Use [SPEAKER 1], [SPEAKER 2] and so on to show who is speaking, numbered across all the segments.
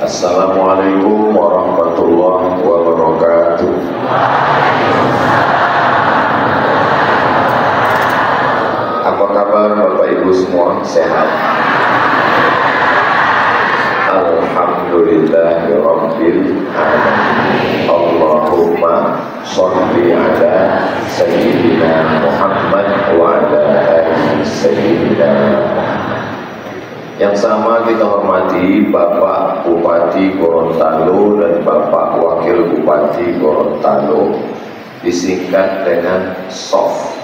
[SPEAKER 1] Assalamualaikum warahmatullahi wabarakatuh. Apa kabar Bapak Ibu semua? Sehat? Alhamdulillahirabbil alamin. Allahumma sholli ala sayyidina Muhammad wa ala ali sayyidina Muhammad. Yang sama kita hormati Bapak Bupati Gorontalo dan Bapak Wakil Bupati Gorontalo, disingkat dengan SOF,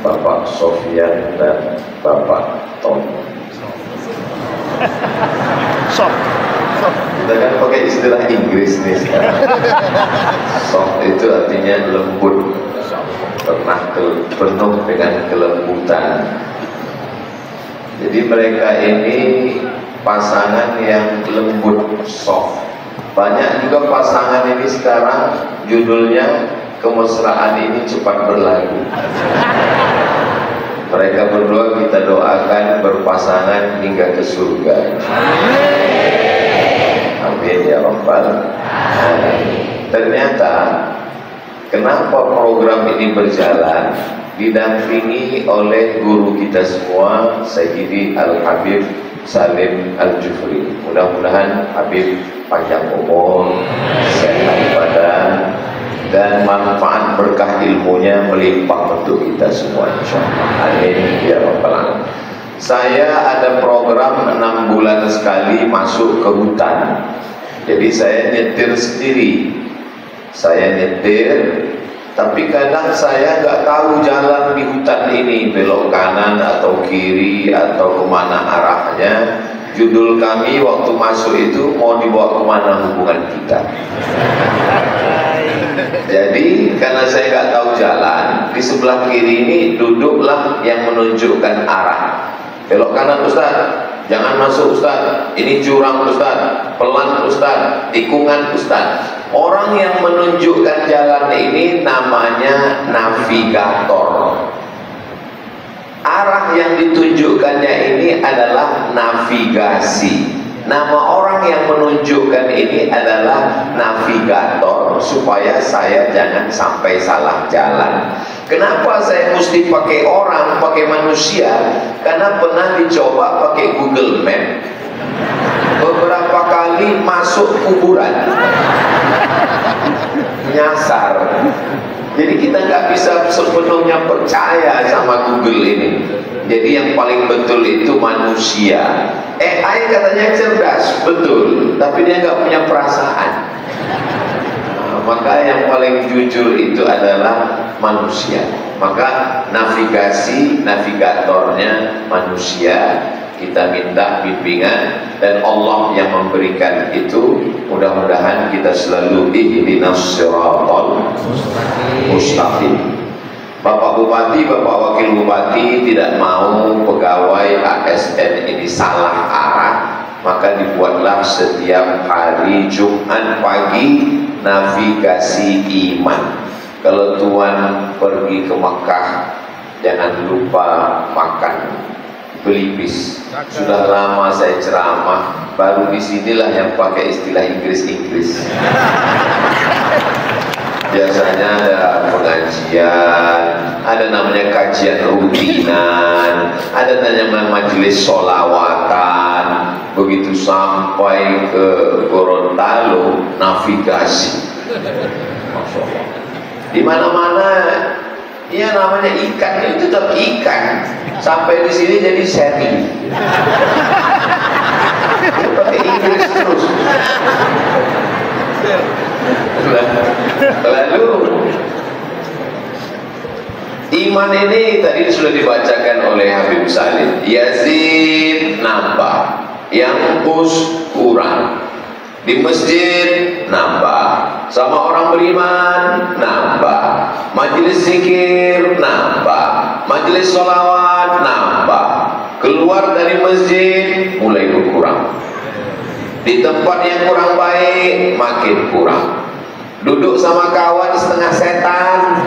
[SPEAKER 1] Bapak Sofyan dan Bapak Tom.
[SPEAKER 2] Soft.
[SPEAKER 1] Kita kan pakai istilah Inggris nih sekarang. Soft itu artinya lembut, pernah penuh dengan kelembutan. Jadi mereka ini pasangan yang lembut, soft. Banyak juga pasangan ini sekarang judulnya kemesraan ini cepat berlalu. Mereka berdua kita doakan berpasangan hingga ke surga. Amin ya rabbal alamin. Ternyata kenapa program ini berjalan didampingi oleh guru kita semua, Sayyidi Al-Habib Salim Al-Jufri. Mudah-mudahan Habib panjang umur, sehat badan, dan manfaat berkah ilmunya melimpah untuk kita semua insyaallah. Amin ya rabbal alamin. Saya ada program 6 bulan sekali masuk ke hutan. Jadi saya nyetir sendiri. Saya nyetir, tapi kadang saya nggak tahu jalan di hutan ini, belok kanan atau kiri atau kemana arahnya. Judul kami waktu masuk itu mau dibawa kemana hubungan kita. Jadi karena saya nggak tahu jalan, di sebelah kiri ini duduklah yang menunjukkan arah. Belok kanan Ustaz, jangan masuk Ustaz, ini jurang Ustaz, pelan Ustaz, tikungan Ustaz. Orang yang menunjukkan jalan ini namanya navigator. Arah yang ditunjukkannya ini adalah navigasi. Nama orang yang menunjukkan ini adalah navigator, supaya saya jangan sampai salah jalan. Kenapa saya mesti pakai orang, pakai manusia? Karena pernah dicoba pakai Google Map, beberapa kali masuk kuburan, nyasar. Jadi kita nggak bisa sepenuhnya percaya sama Google ini. Jadi yang paling betul itu manusia. AI katanya cerdas, betul, tapi dia nggak punya perasaan. Maka yang paling jujur itu adalah manusia. Maka navigasi, navigatornya manusia. Kita minta bimbingan dan Allah yang memberikan itu. Mudah-mudahan kita selalu ihdinas siratal mustaqim. Bapak Bupati, Bapak Wakil Bupati tidak mau pegawai ASN ini salah arah, maka dibuatlah setiap hari Jumat pagi navigasi iman. Kalau Tuhan pergi ke Mekah, jangan lupa makan belibis. Sudah lama saya ceramah, baru disinilah yang pakai istilah Inggris-Inggris. Biasanya ada pengajian, ada namanya kajian rutinan, ada namanya majelis sholawatan. Begitu sampai ke Gorontalo, navigasi. Masya Allah. Di mana-mana, ya namanya ikan itu tetap ikan. Sampai di sini jadi seri. Pakai Inggris terus. Lalu iman ini tadi sudah dibacakan oleh Habib Salim. Yazid nambah, yang kurang. Di masjid nambah, sama orang beriman nambah, majelis zikir nambah, majelis sholawat nambah. Keluar dari masjid mulai berkurang. Di tempat yang kurang baik makin kurang. Duduk sama kawan setengah setan.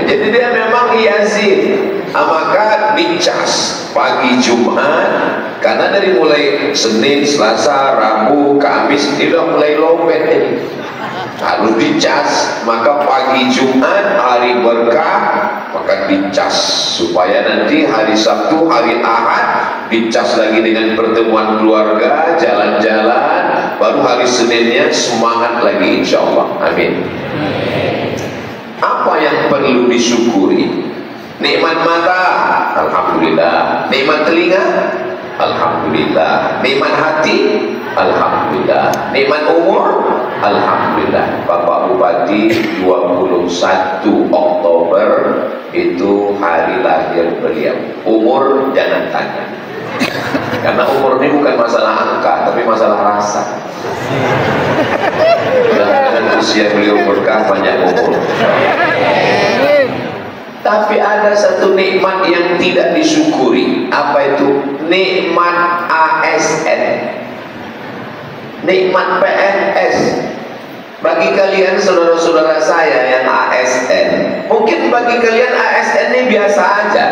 [SPEAKER 1] Jadi dia memang Yazid, maka dicas. pagi Jumat, karena dari mulai Senin, Selasa, Rabu, Kamis dia udah mulai lowet ini, harus dicas. Maka pagi Jumat hari berkah, maka dicas supaya nanti hari Sabtu, hari Ahad dicas lagi dengan pertemuan keluarga, jalan-jalan, baru hari Seninnya semangat lagi insya Allah. Amin. Apa yang perlu disyukuri? Nikmat mata, alhamdulillah. Nikmat telinga, alhamdulillah. Nikmat hati, alhamdulillah. Nikmat umur, alhamdulillah. Bapak Bupati 21 Oktober itu hari lahir beliau. Umur jangan tanya, karena umur ini bukan masalah angka, tapi masalah rasa. Dengan usia beliau berkah, banyak umur. Tapi ada satu nikmat yang tidak disyukuri. Apa itu? Nikmat ASN, nikmat PNS. Bagi kalian saudara-saudara saya yang ASN, mungkin bagi kalian ASN ini biasa aja.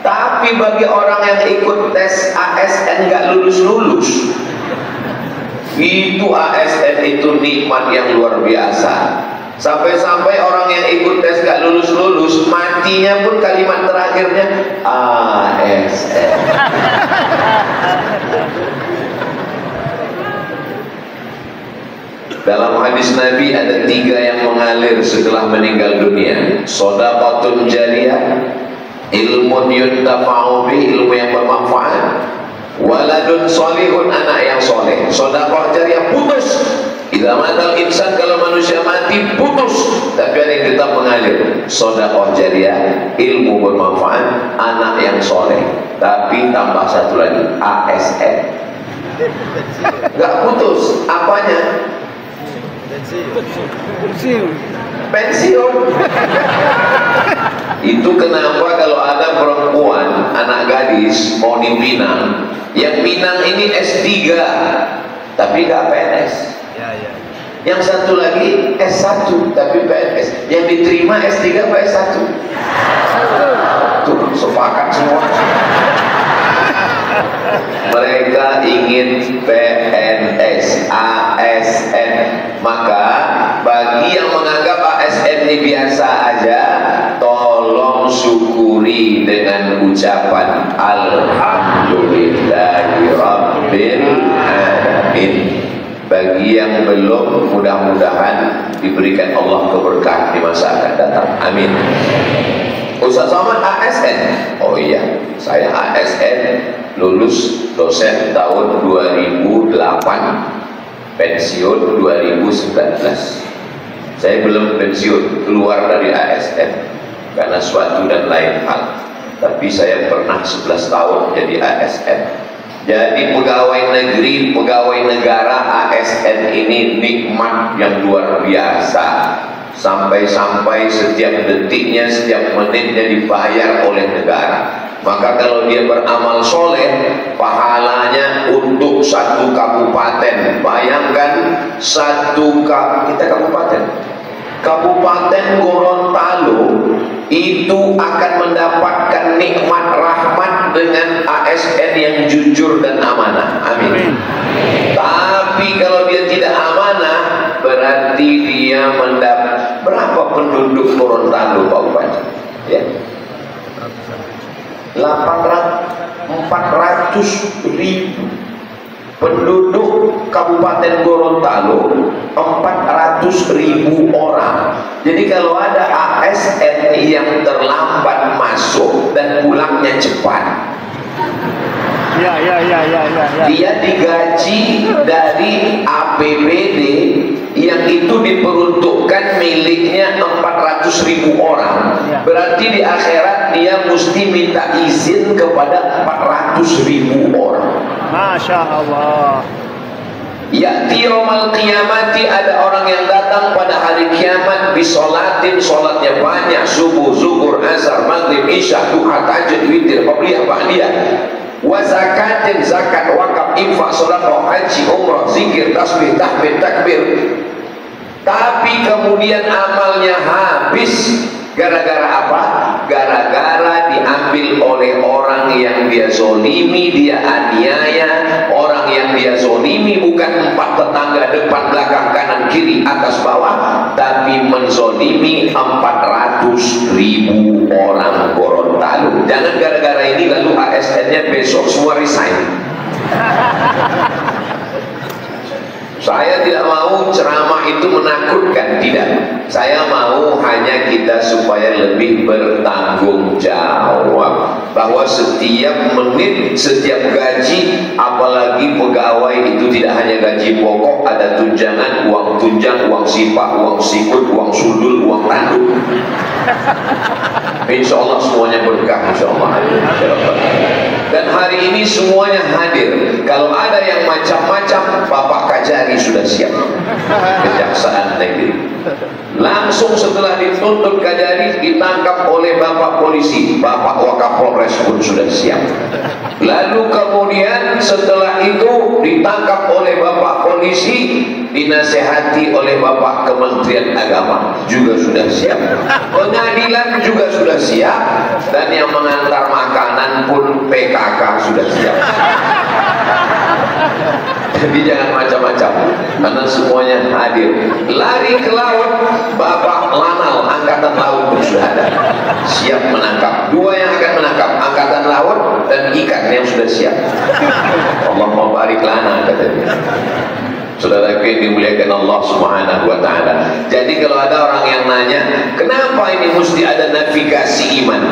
[SPEAKER 1] Tapi bagi orang yang ikut tes ASN nggak lulus-lulus, itu ASN itu nikmat yang luar biasa. Sampai-sampai orang yang ikut tes gak lulus-lulus, matinya pun kalimat terakhirnya ASN. Dalam hadis Nabi ada 3 yang mengalir setelah meninggal dunia: shadaqatun jariyah, ilmun yuntafa'u bih, ilmu yang bermanfaat, waladun solihun, anak yang soleh. Shadaqah jariyah putus, idza matal insan, kalau manusia mati putus, tapi ada yang tetap mengalir. Shadaqah jariyah, ilmu bermanfaat, anak yang soleh. Tapi tambah satu lagi, ASN. Gak putus, apanya? Pensiun. Itu kenapa kalau ada perempuan, anak gadis mau dipinang, yang pinang ini S3 tapi gak PNS. Yang satu lagi S1 tapi PNS. Yang diterima S3 apa S1? Tuh, sepakat semua. Mereka ingin PNS, ASN. Maka bagi yang menganggap ASN ini biasa aja, tolong syukuri dengan ucapan Alhamdulillahirabbil alamin. Bagi yang belum, mudah-mudahan diberikan Allah keberkahan di masa akan datang. Amin. Ustaz Somad ASN. Oh iya, saya ASN, lulus dosen tahun 2008, pensiun 2019. Saya belum pensiun, keluar dari ASN karena suatu dan lain hal. Tapi saya pernah 11 tahun jadi ASN. Jadi pegawai negeri, pegawai negara ASN ini nikmat yang luar biasa. Sampai-sampai setiap detiknya, setiap menitnya dibayar oleh negara. Maka kalau dia beramal soleh, pahalanya untuk satu kabupaten. Bayangkan Kabupaten Gorontalo itu akan mendapatkan nikmat rahmat dengan ASN yang jujur dan amanah. Amin. Tapi kalau dia tidak amanah, berarti dia mendapat. Berapa penduduk Gorontalo, Pak Bupati? Ya. 400.000 penduduk Kabupaten Gorontalo, 400.000 orang. Jadi kalau ada ASN yang terlambat masuk dan pulangnya cepat, dia digaji dari APBD yang itu diperuntukkan miliknya 400.000 orang. Berarti di akhirat dia mesti minta izin kepada 400.000 orang.
[SPEAKER 2] Masya Allah.
[SPEAKER 1] Ya'ti yaumal qiyamati, ada orang yang datang pada hari kiamat bisolatin, solatnya banyak, subuh, zuhur, asar, maghrib, isya, duha, tahajud, witir, qabliyah, ba'diyah, wa zakatin, zakat, wakaf, infak, sedekah, haji, umrah, zikir, tasbih, tahmid, takbir. Tapi kemudian amalnya habis. Gara-gara apa? Gara-gara diambil oleh orang yang dia zolimi, dia aniaya. Orang yang dia zolimi bukan 4 tetangga depan, belakang, kanan, kiri, atas, bawah, tapi menzolimi 400.000 orang Gorontalo. Jangan gara-gara ini lalu ASN-nya besok semua resign. Saya tidak mau ceramah itu menakutkan, tidak. Saya mau hanya kita supaya lebih bertanggung jawab, bahwa setiap menit, setiap gaji, apalagi pegawai itu tidak hanya gaji pokok, ada tunjangan, uang tunjang, uang sipak, uang sikut, uang sundul, uang tanduk. Insya Allah semuanya berkah, insya Allah. Dan hari ini semuanya hadir. Kalau ada yang macam-macam, Bapak Kajari sudah siap. Kejaksaan Negeri. Langsung setelah dituntut Kajari, ditangkap oleh Bapak Polisi. Bapak Wakapolres pun sudah siap. Lalu kemudian setelah itu ditangkap oleh Bapak Polisi, dinasehati oleh Bapak Kementerian Agama, juga sudah siap. Pengadilan juga sudah siap. Dan yang mengantar makanan pun PKK sudah siap. Jadi jangan macam-macam, karena semuanya hadir. Lari ke laut, Bapak Lanal Angkatan Laut pun sudah ada, siap menangkap. 2 yang akan menangkap, Angkatan Laut dan ikan yang sudah siap. Allahumma barik lana, katanya. Saudaraku yang dimuliakan Allah Subhanahu wa ta'ala. Jadi kalau ada orang yang nanya, kenapa ini mesti ada navigasi iman?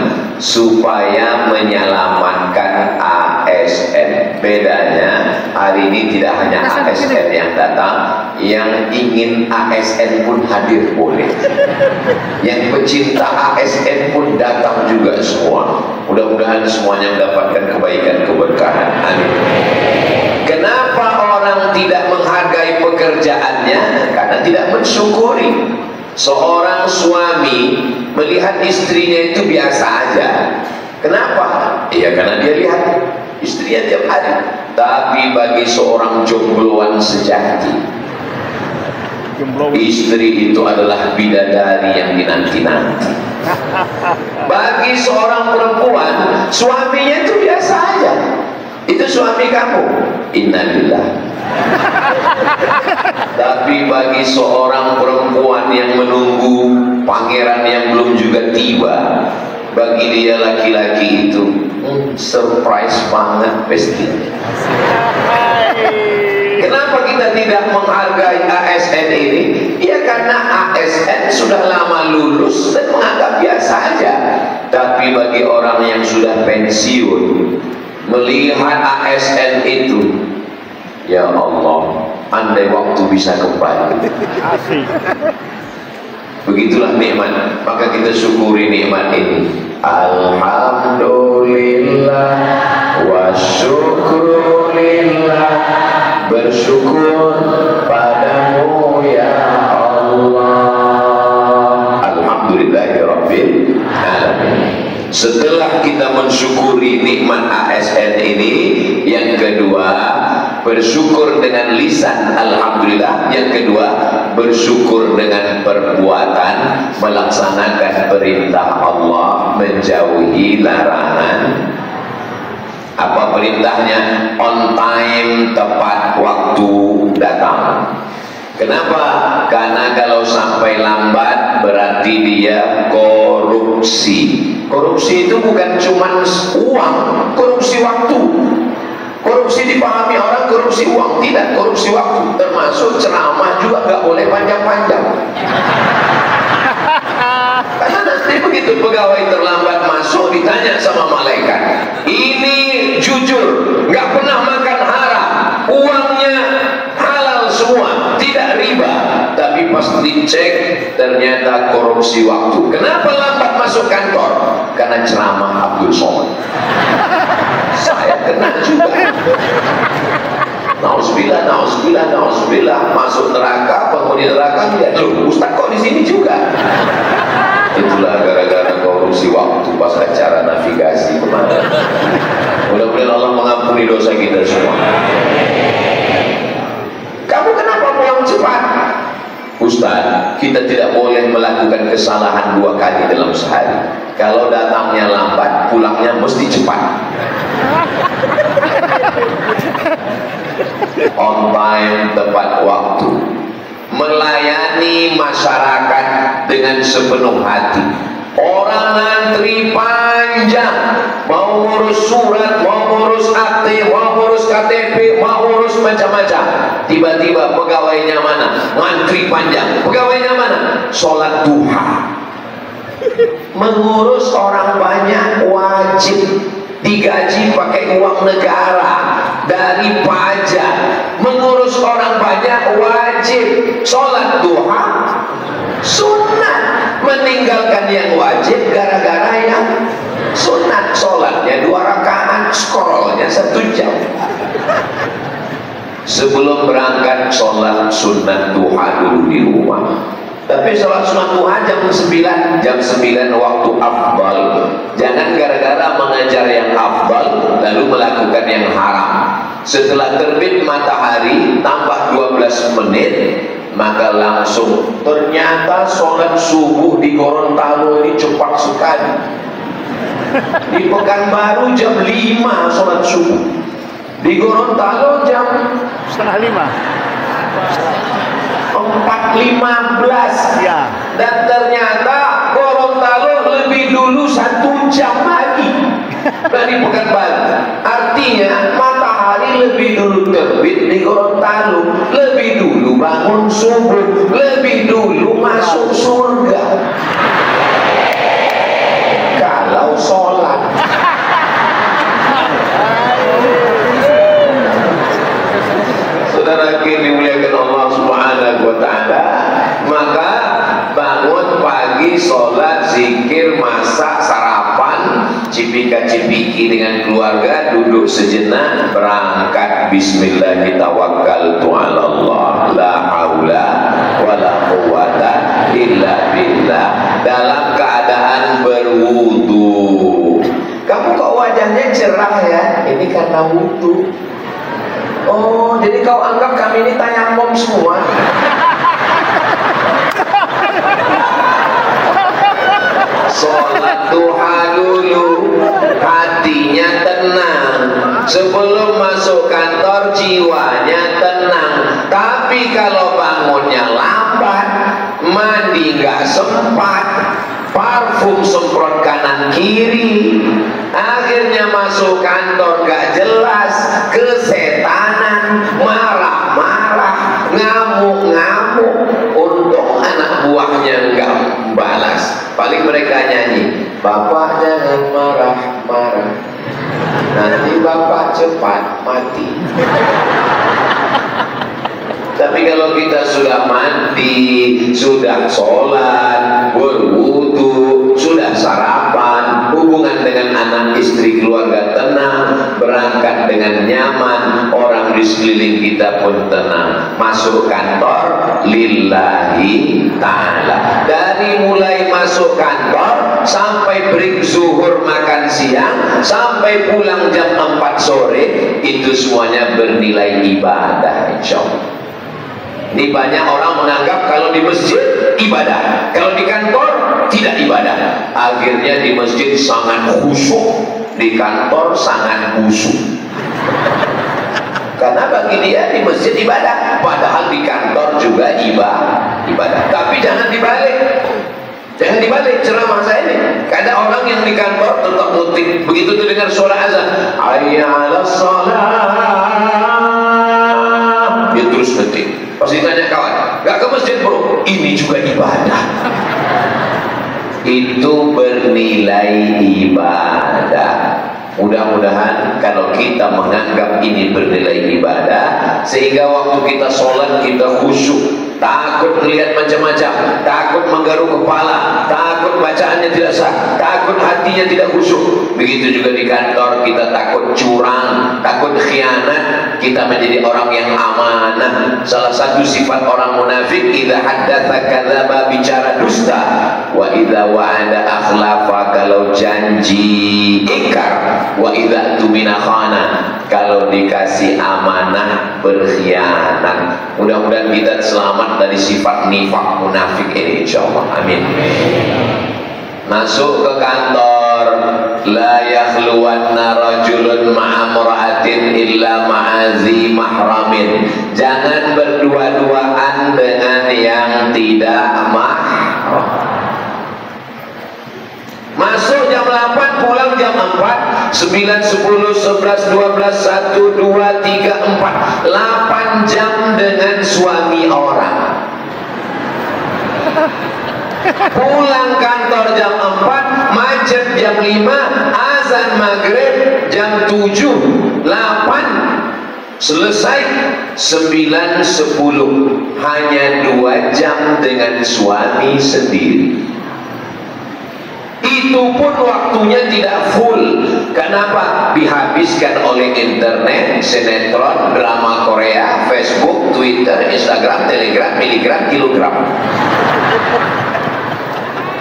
[SPEAKER 1] Supaya menyelamatkan ASN. Bedanya hari ini tidak hanya ASN yang datang, yang ingin ASN pun hadir boleh. Yang pecinta ASN pun datang juga semua. Mudah-mudahan semuanya mendapatkan kebaikan, keberkahan. Amin. Kenapa orang tidak menghargai pekerjaannya? Karena tidak mensyukuri. Seorang suami melihat istrinya itu biasa aja. Kenapa? Ya karena dia lihat istrinya tiap hari. Tapi bagi seorang jombloan sejati, istri itu adalah bidadari yang dinanti-nanti. Bagi seorang perempuan, suaminya itu biasa aja. Itu suami kamu, innalillah. Tapi bagi seorang perempuan yang menunggu pangeran yang belum juga tiba, bagi dia laki-laki itu surprise banget pasti. Kenapa kita tidak menghargai ASN ini? Ya karena ASN sudah lama lulus dan menganggap biasa aja. Tapi bagi orang yang sudah pensiun, melihat ASN itu, ya Allah, andai waktu bisa kembali. Begitulah nikmat, maka kita syukuri nikmat ini. Alhamdulillah wa syukrulillah, bersyukur padamu ya Allah. Alhamdulillahirabbil alamin. Setelah kita mensyukuri nikmat ASN ini, yang kedua bersyukur dengan lisan alhamdulillah, yang kedua bersyukur dengan perbuatan, melaksanakan perintah Allah, menjauhi larangan. Apa perintahnya? On time, tepat waktu datang. Kenapa? Karena kalau sampai lambat berarti dia korupsi. Korupsi itu bukan cuma uang, korupsi waktu. Korupsi dipahami orang korupsi uang, tidak, korupsi waktu. Termasuk ceramah juga nggak boleh panjang-panjang. Karena nanti begitu pegawai terlambat masuk, ditanya sama malaikat, ini jujur, nggak pernah makan haram, uangnya halal semua, tidak riba. Tapi pas dicek ternyata korupsi waktu. Kenapa lambat masuk kantor? Karena ceramah Abdul Somad. Saya kena juga. Nauzubillah, nauzubillah, nauzubillah. Masuk neraka, penghuni neraka lihat, loh, Ustaz kok di sini juga? Itulah gara-gara korupsi waktu pas acara navigasi kemarin. Mudah-mudahan Allah mengampuni dosa kita semua. Kamu kenapa pulang cepat? Ustaz, kita tidak boleh melakukan kesalahan 2 kali dalam sehari. Kalau datangnya lambat, pulangnya mesti cepat. On time, tepat waktu. Melayani masyarakat dengan sepenuh hati. Orang antri panjang, mau ngurus surat, mau ngurus akte, mau ngurus KTP, mau ngurus macam-macam. Tiba-tiba pegawainya mana? Ngantri panjang. Pegawainya mana? Sholat duha. Mengurus orang banyak wajib, digaji pakai uang negara dari pajak. Mengurus orang banyak wajib, sholat duha sunat. Meninggalkan yang wajib gara-gara yang sunat. Sholatnya 2 rakaat, scrollnya 1 jam. Sebelum berangkat sholat sunat duha dulu di rumah. Tapi sholat sunat duha jam 9 waktu afdal. Jangan gara-gara mengajar yang afdal lalu melakukan yang haram. Setelah terbit matahari tambah 12 menit, maka langsung ternyata sholat subuh di Gorontalo ini cepat sekali. Di Pekanbaru jam 5 sholat subuh, di Gorontalo jam
[SPEAKER 2] setengah 5,
[SPEAKER 1] 4.15
[SPEAKER 2] ya.
[SPEAKER 1] Dan ternyata Gorontalo lebih dulu 1 jam lagi dari Pekanbaru. Artinya matahari lebih dulu terbit di Gorontalo, lebih dulu bangun subuh, lebih dulu masuk surga. Kalau sholat. Saudara yang dimuliakan Allah Subhanahu wa Ta'ala, maka bangun pagi, sholat, zikir, masak, sarapan, cipika-cipiki dengan keluarga, duduk sejenak, berangkat. Bismillah, tawakkaltu 'ala Allah, la haula wala quwwata illa billah. Dalam keadaan berwudu. Kamu kok wajahnya cerah ya? Ini karena wudu. Oh, jadi kau anggap kami ini tayamum semua? Sholat duha dulu, hatinya tenang. Sebelum masuk kantor, jiwanya tenang. Tapi kalau bangunnya lambat, mandi nggak sempat, parfum semprot kanan kiri, akhirnya masuk kantor gak jelas, kesetanan, marah-marah, ngamuk-ngamuk. Untung anak buahnya nggak balas. Paling mereka nyanyi, Bapak jangan marah-marah, nanti Bapak cepat mati. Tapi kalau kita sudah mandi, sudah sholat, berwudu, sudah sarapan, hubungan dengan anak istri keluarga tenang, berangkat dengan nyaman, orang di sekeliling kita pun tenang, masuk kantor lillahi ta'ala. Dari mulai masuk kantor sampai break zuhur makan siang, sampai pulang jam 4 sore, itu semuanya bernilai ibadah, insya Allah. Ini banyak orang menganggap kalau di masjid ibadah, kalau di kantor tidak ibadah. Akhirnya di masjid sangat khusyuk, di kantor sangat khusyuk. Karena bagi dia di masjid ibadah, padahal di kantor juga ibadah. Tapi jangan dibalik. Jangan dibalik ceramah saya ini. Ada orang yang di kantor tetap mutik, begitu tuh dengar suara azan, hayya 'alas shalah, dia terus mutik. Pasti tanya kawan, gak ke masjid bro? Ini juga ibadah. Itu bernilai ibadah. Mudah-mudahan kalau kita menganggap ini bernilai ibadah, sehingga waktu kita sholat kita khusyuk, takut melihat macam-macam, takut menggaruk kepala, takut bacaannya tidak sah, takut hatinya tidak khusyuk. Begitu juga di kantor, kita takut curang, takut khianat, kita menjadi orang yang amanah. Salah satu sifat orang munafik, idza haddatsa kadzaba, bicara dusta, wa idza wa'ada akhlafa, kalau janji ingkar, wa idza tumina khana, kalau dikasih amanah berkhianat. Mudah-mudahan kita selamat selamat dari sifat nifak munafik ini insyaallah. Amin. Masuk ke kantor, la yakhluwanna rajulun ma'amra'atin illa ma'azi mahramin. Jangan berdua-duaan dengan yang tidak mahram. Masuk jam 8, pulang jam 4, 9, 10, 11, 12, 1, 2, 3, 4, 8 jam dengan suami orang. Pulang kantor jam 4, macet jam 5, azan maghrib jam 7, 8, selesai 9, 10. Hanya 2 jam dengan suami sendiri. Itu pun waktunya tidak full. Kenapa? Dihabiskan oleh internet, sinetron, drama Korea, Facebook, Twitter, Instagram, Telegram, miligram, kilogram.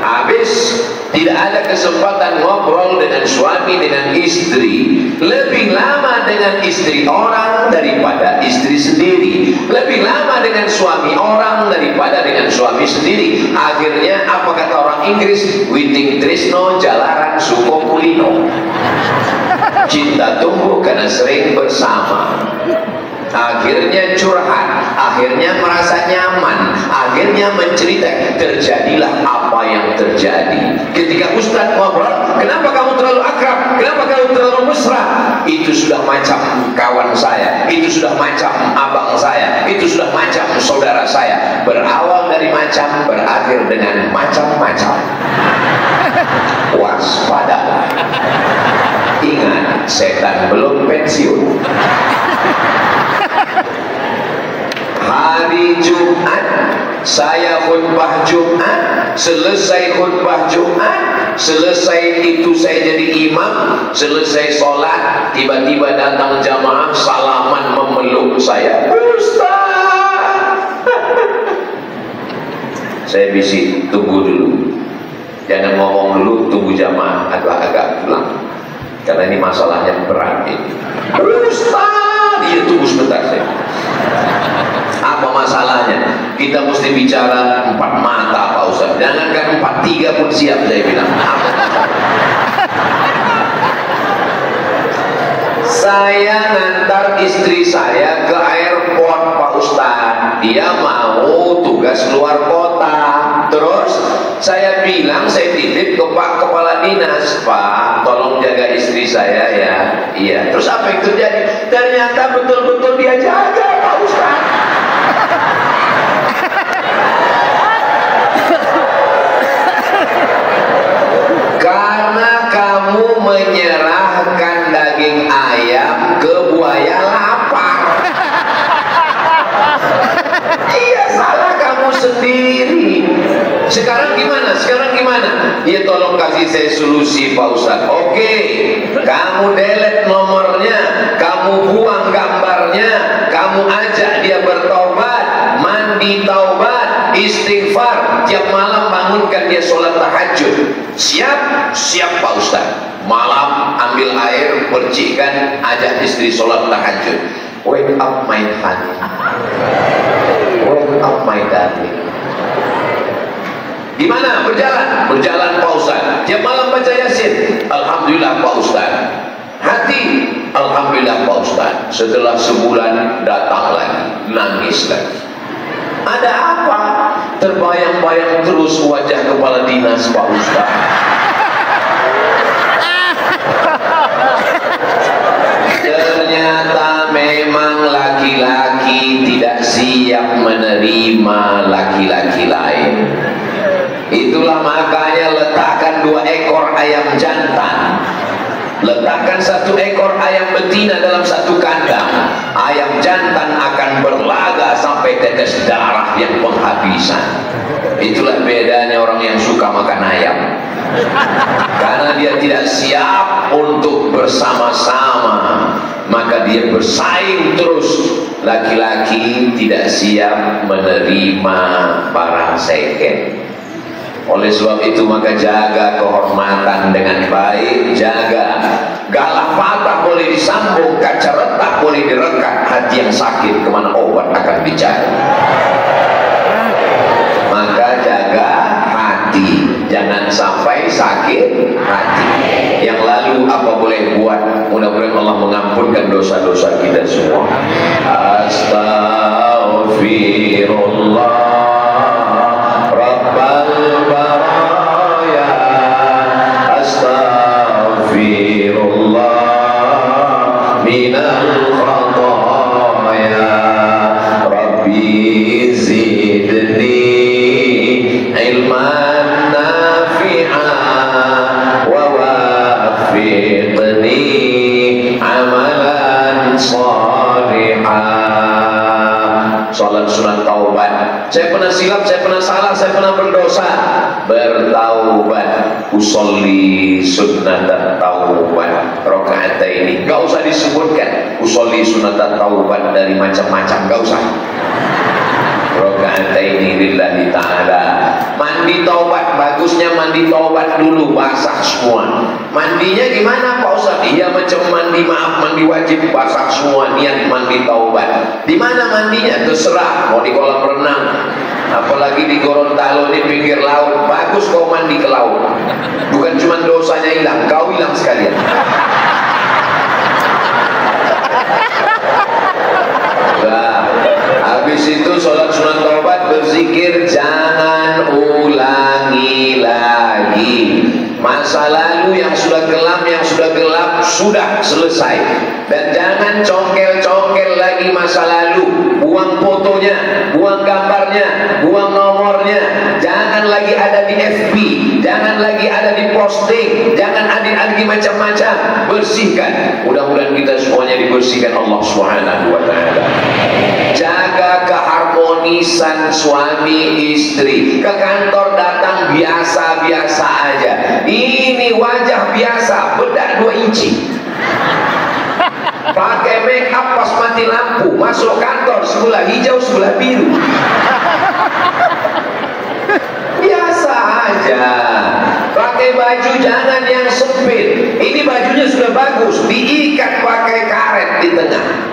[SPEAKER 1] Habis, tidak ada kesempatan ngobrol dengan suami, dengan istri. Lebih lama dengan istri orang daripada istri sendiri. Lebih lama dengan suami orang daripada dengan suami sendiri. Akhirnya apa kata orang Inggris? Witing tresno jalaran suko kulino. Cinta tumbuh karena sering bersama. Akhirnya curhat, akhirnya merasa nyaman, akhirnya mencerita. Terjadilah apa yang terjadi. Ketika Ustadz ngobrol, kenapa kamu terlalu akrab? Kenapa kamu terlalu mesra? Itu sudah macam kawan saya, itu sudah macam abang saya, itu sudah macam saudara saya. Berawal dari macam, berakhir dengan macam-macam. Waspada. Ingat, setan belum pensiun. Hari Jumat saya khutbah Jumat, selesai khutbah Jumat, selesai itu saya jadi imam, selesai sholat, tiba-tiba datang jamaah salaman memeluk saya. Ustaz, saya bisik, tunggu dulu, jangan ngomong dulu, tunggu jamaah agak-agak pulang, karena ini masalahnya berat ini. Ustaz, iya tunggu sebentar saya. Apa masalahnya? Kita mesti bicara 4 mata Pak Ustaz. Jangankan 4, 3 pun siap saya bilang. Saya ngantar istri saya ke airport Pak Ustaz. Dia mau tugas luar kota. Terus saya bilang, saya titip ke Pak Kepala Dinas, Pak tolong jaga istri saya ya. Iya. Terus apa yang terjadi? Ternyata betul-betul dia jaga Pak Ustaz. Karena kamu menyerahkan daging ayam ke buaya lapar. Iya, salah kamu sendiri. Sekarang gimana? Sekarang gimana? Ya tolong kasih saya solusi Pak Ustaz. Oke, kamu delete nomornya, kamu buang gambarnya, kamu ajak dia bertobat, mandi taubat, istighfar, tiap malam bangunkan dia sholat tahajud. Siap? Siap Pak Ustaz. Malam ambil air, percikan, ajak istri sholat tahajud. Wake up my honey, wake up my darling. Gimana? Berjalan? Berjalan Pak Ustaz. Tiap malam baca Yasin. Alhamdulillah Pak Ustaz. Hati? Alhamdulillah Pak Ustaz. Setelah sebulan datang lagi, nangis lagi. Ada apa? Terbayang-bayang terus wajah kepala dinas Pak Ustaz. Ternyata memang laki-laki tidak siap menerima laki-laki lain. Itulah makanya letakkan 2 ekor ayam jantan, letakkan 1 ekor ayam betina dalam 1 kandang. Ayam jantan akan berlaga sampai tetes darah yang penghabisan. Itulah bedanya orang yang suka makan ayam, karena dia tidak siap untuk bersama-sama, maka dia bersaing terus. Laki-laki tidak siap menerima barang second. Oleh sebab itu maka jaga kehormatan dengan baik, jaga. Galak patah boleh disambung, kaca retak boleh direkat, hati yang sakit kemana obat akan dicari. dosa-dosa kita semua. Astaghfirullah Rabbal baraya, astaghfirullah minal khataya, Rabbi zidni ilman nafi'an wa wafiqni amalan salihah. Salat sunat taubat. Saya pernah silap, saya pernah salah, saya pernah berdosa. Bertaubat. Usolli sunnat taubat rakaat ini. Gak usah disebutkan usolli sunat taubat dari macam-macam, gak usah. Rakaat ini lillahi ta'ala. Mandi taubat, bagusnya mandi taubat dulu, basah semua. Mandinya gimana Pak Ustaz? Iya macam mandi, maaf, mandi wajib, basah semua, niat mandi taubat. Di mana mandinya? Terserah, mau di kolam renang, apalagi di Gorontalo ini pinggir laut, bagus kau mandi ke laut. Bukan cuma dosanya hilang, kau hilang sekalian. Nah, habis itu sholat sunat taubat, berzikir, jangan ulangi lagi. Masa lalu yang sudah gelap, sudah selesai. Dan jangan congkel-congkel lagi masa lalu. Buang fotonya, buang gambarnya, buang nomornya. Jangan lagi ada di FB, jangan lagi ada di posting, jangan adik-adik macam-macam. Bersihkan. Mudah-mudahan kita semuanya dibersihkan Allah Subhanahu wa ta'ala. Jaga keharmonisan suami istri. Ke kantor datang biasa-biasa aja. Ini wajah biasa, bedak 2 inci. Pakai make up pas mati lampu, masuk kantor sebelah hijau sebelah biru. Biasa aja. Pakai baju jangan yang sempit. Ini bajunya sudah bagus, diikat pakai karet di tengah.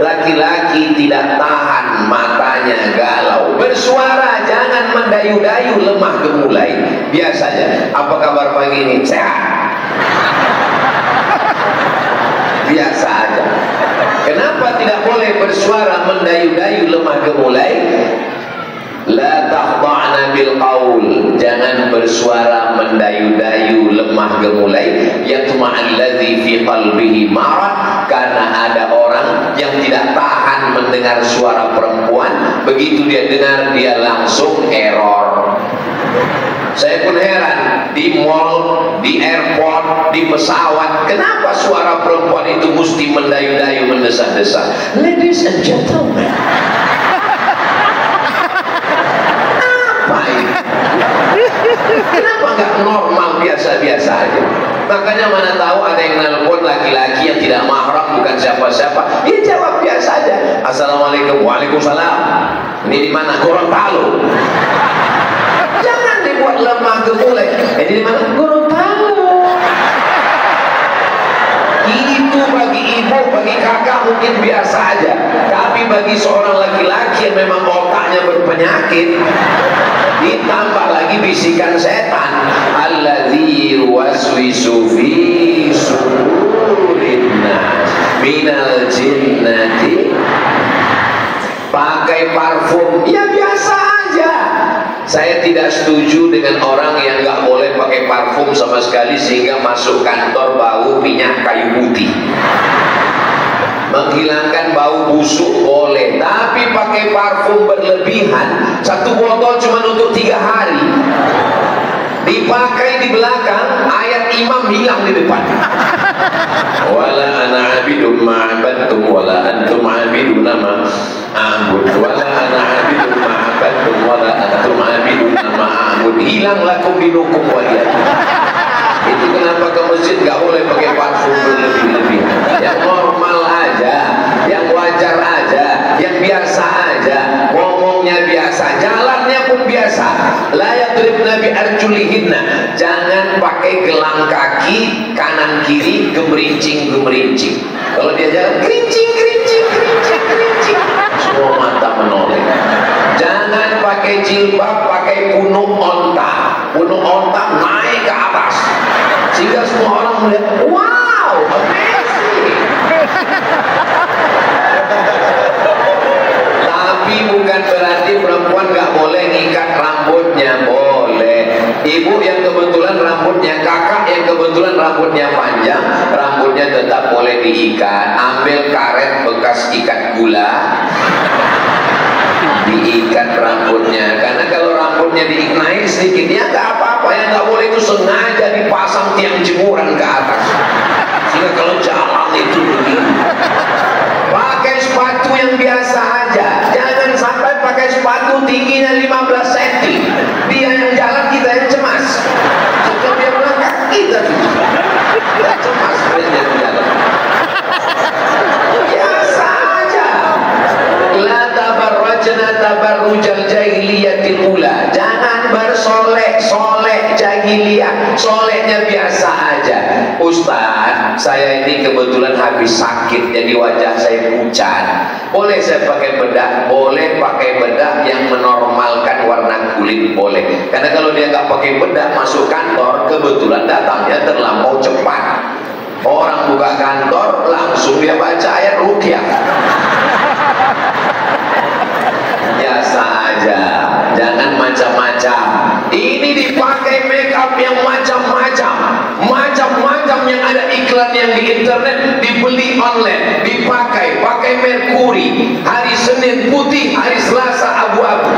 [SPEAKER 1] Laki-laki tidak tahan, matanya galau. Bersuara jangan mendayu-dayu, lemah gemulai. Biasanya, apa kabar pagi ini? Sehat. Biasa aja. Kenapa tidak boleh bersuara mendayu-dayu, lemah gemulai? La takhda'na bil qaul, jangan bersuara mendayu-dayu, lemah gemulai. Yatma'alladzi fi qalbihi marad, karena ada orang yang tidak tahan mendengar suara perempuan. Begitu dia dengar, dia langsung error. Saya pun heran, di mall, di airport, di pesawat, kenapa suara perempuan itu mesti mendayu-dayu, mendesah-desah? Ladies and gentlemen, apa ini? Kenapa nggak normal, biasa-biasa aja? Makanya mana tahu ada yang nelpon laki-laki yang tidak mahram, bukan siapa-siapa, dia jawab biasa aja. Assalamualaikum. Waalaikumsalam. Ini di mana? Gorontalo. Jangan dibuat lemah gemulai. Ini di mana? Gorontalo. Itu bagi ibu, bagi kakak mungkin biasa aja. Tapi bagi seorang laki-laki yang memang otaknya berpenyakit, ditambah lagi bisikan setan, alladzi yuwaswisu fi sudurin nas minal jinnati. Pakai parfum, ya biasa aja. Saya tidak setuju dengan orang yang nggak boleh pakai parfum sama sekali, sehingga masuk kantor bau minyak kayu putih. Menghilangkan bau busuk boleh, tapi pakai parfum berlebihan, 1 botol cuma untuk 3 hari, dipakai di belakang, ayat imam hilang di depan. Wala ana abidun ma'abadtum wala antum abiduna ma'abud, wala ana abidun ma'abadtum wala antum abiduna ma'abud, hilang lakum dinukum waliyadun. Itu kenapa ke masjid gak boleh pakai parfum berlebih-lebihan. Yang normal aja, yang wajar aja, yang biasa aja, ngomongnya biasa, jalannya pun biasa. La yadribna bi arjulihinna, jangan pakai gelang kaki kanan kiri gemerincing-gemerincing. Kalau dia jalan gerincing, semua mata menoleh. Jangan pakai jilbab, pakai punuk onta naik ke atas, sehingga semua orang melihat, wow, amazing. Tapi bukan berarti perempuan nggak boleh ngikat rambutnya, boleh. Ibu yang kebetulan rambutnya, kakak yang kebetulan rambutnya panjang, rambutnya tetap boleh diikat. Ambil karet bekas ikat gula, diikat rambutnya. Karena kalau rambutnya naik sedikit, ya nggak apa-apa. Yang nggak boleh itu sengaja dipasang tiang jemuran ke atas, sehingga kalau jalan itu begini. Pakai sepatu yang biasa aja, jangan sampai pakai sepatu tingginya 15 cm. Dia yang jalan, kita yang cemas. Setelah dia melangkah, kita cemas dia yang jalan. Biasa aja. La tabarrajna tabarrujal jahiliyatil ula. Jangan bersolek-solek jahiliyah. Soleknya biasa aja. Ustaz, saya ini kebetulan habis sakit, jadi wajah saya pucat. Boleh saya pakai bedak? Boleh pakai bedak yang menormalkan warna kulit, boleh. Karena kalau dia nggak pakai bedak masuk kantor, kebetulan datangnya terlampau cepat. Orang buka kantor, langsung dia baca ayat ruqyah. Biasa aja, jangan macam-macam. Ini dipakai makeup yang macam-macam, macam-macam yang ada iklan yang di internet, dibeli online, dipakai, pakai merkuri. Hari Senin putih, hari Selasa abu-abu.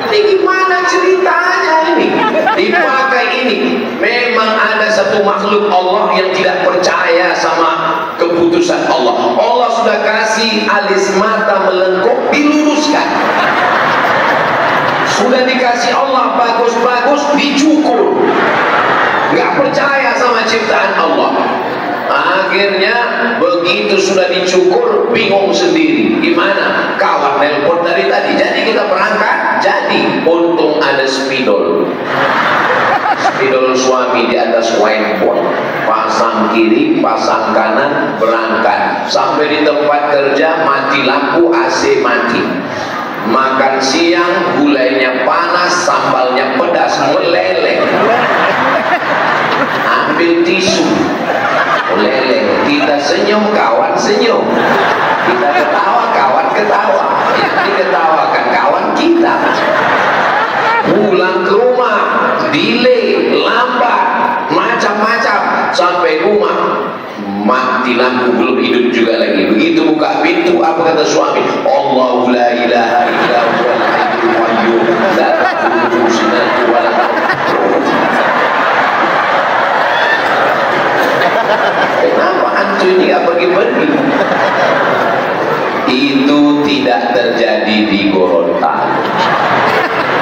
[SPEAKER 1] Ini gimana ceritanya ini? Dipakai ini. Memang ada satu makhluk Allah yang tidak percaya sama keputusan Allah. Allah sudah kasih alis mata melengkung, diluruskan. Sudah dikasih Allah bagus-bagus, dicukur. Nggak percaya sama ciptaan Allah. Akhirnya begitu sudah dicukur, bingung sendiri. Gimana? Kawan nelpon dari tadi, jadi kita berangkat. Jadi untung ada spidol. Spidol suami di atas whiteboard, pasang kiri, pasang kanan, berangkat. Sampai di tempat kerja, mati lampu, AC mati. Makan siang, gulainya panas, sambalnya pedas, meleleh. Ambil tisu, meleleh. Kita senyum, kawan senyum. Kita ketawa, kawan ketawa. Yang diketawakan kawan kita. Pulang ke rumah, delay, lambat, macam-macam. Sampai rumah, mati lampu, belum hidup juga lagi. Begitu buka pintu, apa kata suami? Allahu la ilaha illa huwal hayyul qayyum la ta'khudhuhu sinatun wa la nawm. Kenapa antu ini gak pergi-pergi? Itu tidak terjadi di Gorontalo.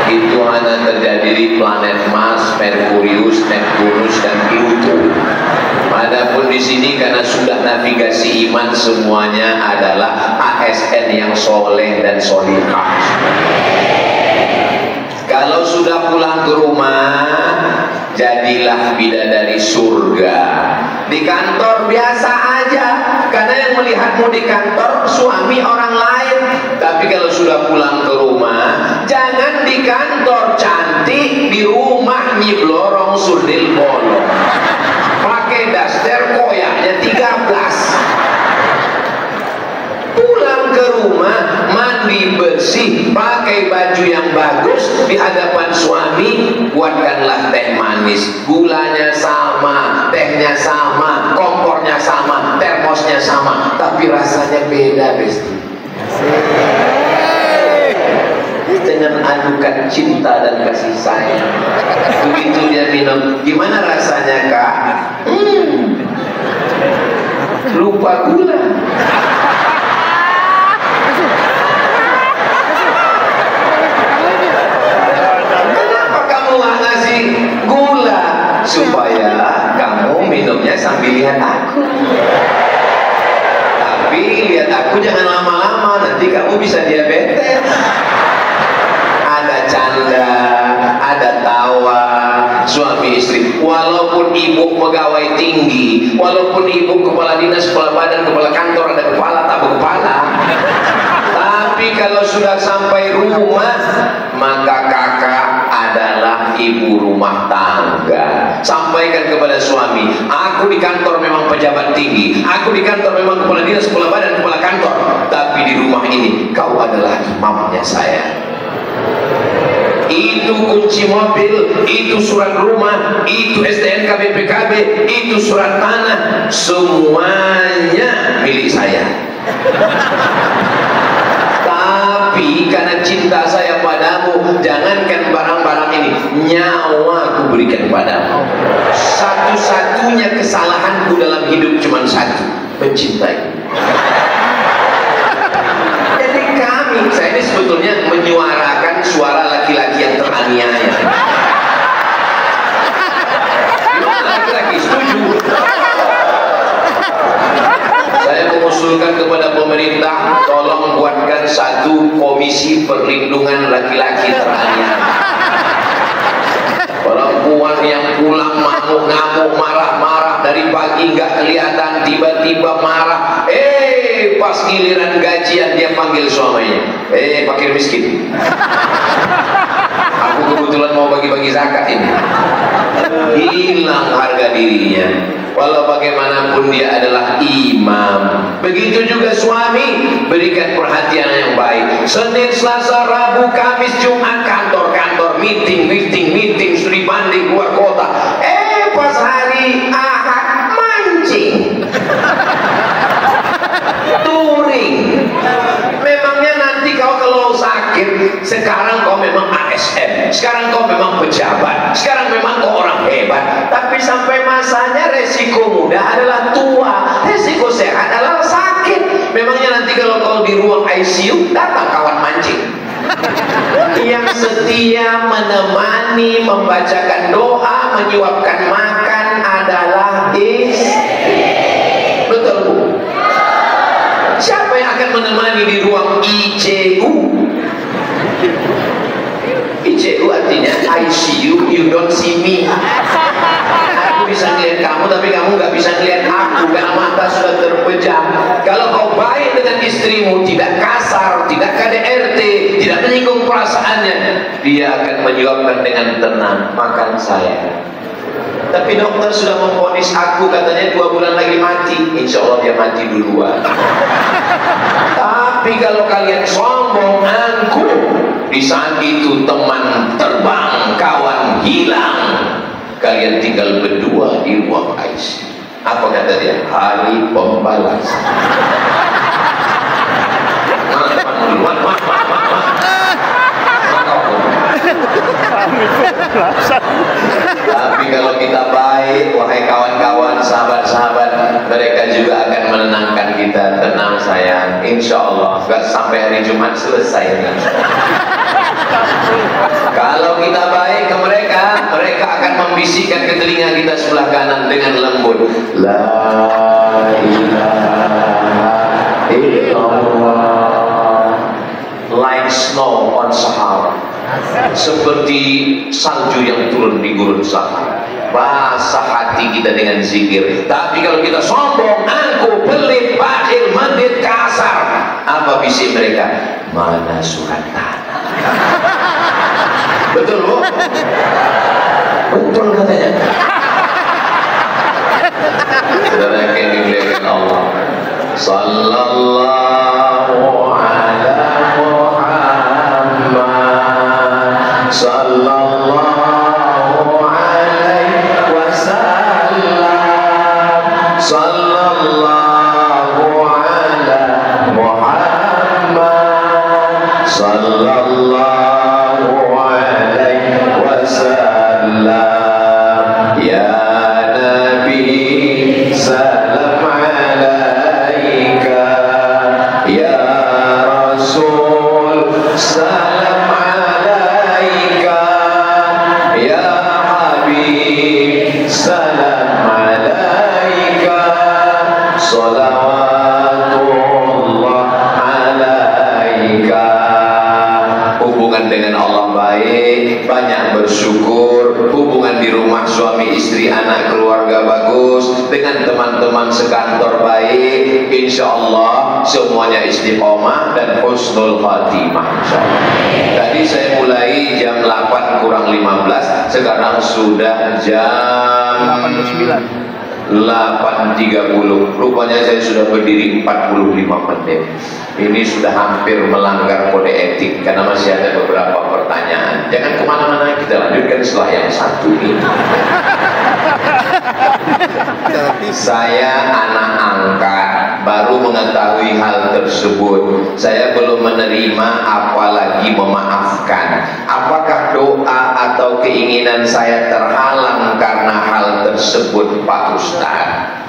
[SPEAKER 1] Itu hanya terjadi di planet Mars, Merkurius, Neptunus, dan Pluto. Adapun di sini karena sudah navigasi iman, semuanya adalah ASN yang soleh dan solihah. Kalau sudah pulang ke rumah, jadilah bidadari surga. Di kantor biasa aja, karena yang melihatmu di kantor suami orang lain. Tapi kalau sudah pulang ke rumah, jangan di kantor cantik, di rumah nyiblorong sundil bolong. Pakai daster koyaknya 13. Pulang ke rumah, mandi bersih, pakai baju yang bagus, di hadapan suami buatkanlah teh manis. Gulanya sama, tehnya sama, kompornya sama, termosnya sama, tapi rasanya beda, besti. Dengan adukan cinta dan kasih sayang. Begitu dia minum, gimana rasanya, Kak? Lupa gula. Kenapa kamu nggak ngasih gula? Supaya kamu minumnya sambil lihat aku. Tapi lihat aku jangan lama-lama, nanti kamu bisa diabetes. Ada canda, ada tawa, suami istri. Walaupun ibu pegawai tinggi, walaupun ibu kepala dinas, kepala badan, kepala kantor, ada kepala tak berkepala. Tapi kalau sudah sampai rumah, maka kakak adalah adalah ibu rumah tangga. Sampaikan kepada suami, aku di kantor memang pejabat tinggi, aku di kantor memang kepala dinas, kepala badan, kepala kantor, tapi di rumah ini kau adalah imamnya saya. Itu kunci mobil, itu surat rumah, itu STNK BPKB, itu surat tanah, semuanya milik saya. Tapi karena cinta saya padamu, jangankan barang-barang ini, nyawa aku berikan padamu. Satu-satunya kesalahanku dalam hidup cuma satu, mencintai. Jadi saya ini sebetulnya menyuarakan suara laki-laki yang teraniaya. Laki-laki setuju. Saya mengusulkan kepada pemerintah, tolong buatkan satu komisi perlindungan laki-laki teraniaya. Perempuan yang pulang ngamuk-ngamuk, marah-marah dari pagi nggak kelihatan, tiba-tiba marah. Pas giliran gajian dia panggil suaminya, fakir miskin. Aku kebetulan mau bagi-bagi zakat ini. Hilang harga dirinya. Walau bagaimanapun dia adalah imam. Begitu juga suami, berikan perhatian yang baik. Senin, Selasa, Rabu, Kamis, Jumat, kantor-kantor, meeting, studi banding keluar kota. Pas hari Ahad mancing, touring. Memangnya nanti kau kalau sakit, sekarang kau memang ASN, sekarang kau memang pejabat, sekarang memang kau orang hebat, tapi sampai masanya resiko muda adalah tua, resiko sehat adalah sakit. Memangnya nanti kalau kau di ruang ICU, datang kawan mancing yang setia menemani, membacakan doa, menyuapkan makan adalah betul Bu? Siapa yang akan menemani di ruang ICU? ICU artinya ICU, you don't see me. Aku bisa ngeliat kamu, tapi kamu nggak bisa ngeliat aku karena mata sudah terpejam. Kalau kau baik dengan istrimu, tidak kasar, tidak KDRT, tidak menyinggung perasaannya, dia akan menyuapkan dengan tenang, makan saya. Tapi dokter sudah memvonis aku, katanya 2 bulan lagi mati. Insya Allah dia mati duluan. Tapi kalau kalian sombong, angkuh, di saat itu teman terbang, kawan hilang, kalian tinggal berdua di ruang ICU. Apa kata dia? Hari pembalasan. Tapi kalau kita baik, wahai kawan-kawan, sahabat-sahabat, mereka juga akan menenangkan kita. Tenang sayang, insya Allah gak sampai hari Jumat selesai. Kalau kita baik ke mereka, mereka akan membisikkan ke telinga kita sebelah kanan dengan lembut, la ilaha illallah, like snow on Sahara, seperti salju yang turun di gurun Sahara. Basah hati kita dengan zikir. Tapi kalau kita sombong, angkuh, pelit, bakhil, mendit, kasar, apa visi mereka? Mana surat tanah? Betul Bu? Betul katanya. Saudara yang dimuliakan Allah, sallallahu ala Muhammad, sallallahu alaihi wasallam, sallallahu ala Muhammad, sallallahu alaihi wasallam. Ya Nabi, salam alaika. Ya Rasul, salam alaika. Ya Habib, salam alaika. Salawatullah alaika. Hubungan dengan Allah baik, banyak bersyukur. Hubungan di rumah suami istri, anak keluarga bagus, dengan teman-teman sekantor baik, insya Allah semuanya istiqomah dan husnul khatimah. Tadi saya mulai jam 8 kurang 15, sekarang sudah jam 8.30. Rupanya saya sudah berdiri 45 menit. Ini sudah hampir melanggar kode etik karena masih ada beberapa pertanyaan. Jangan kemana-mana, kita lanjutkan setelah yang satu ini. Saya anak angkat, baru mengetahui hal tersebut. Saya belum menerima, apalagi memaafkan. Apakah doa atau keinginan saya terhalang karena hal tersebut, Pak Ustadz?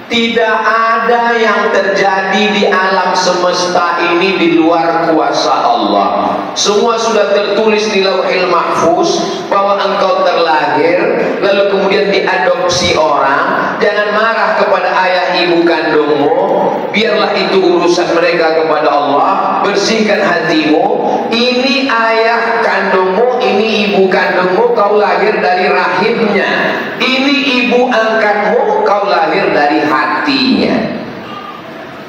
[SPEAKER 1] Tidak ada yang terjadi di alam semesta ini di luar kuasa Allah. Semua sudah tertulis di Lauhil Mahfuz bahwa engkau terlahir, lalu kemudian diadopsi orang. Jangan marah kepada ayah ibu kandungmu, biarlah itu urusan mereka kepada Allah. Bersihkan hatimu. Ini ayah kandungmu, ini ibu kandungmu, kau lahir dari rahimnya. Ini ibu angkatmu, kau lahir dari hatinya.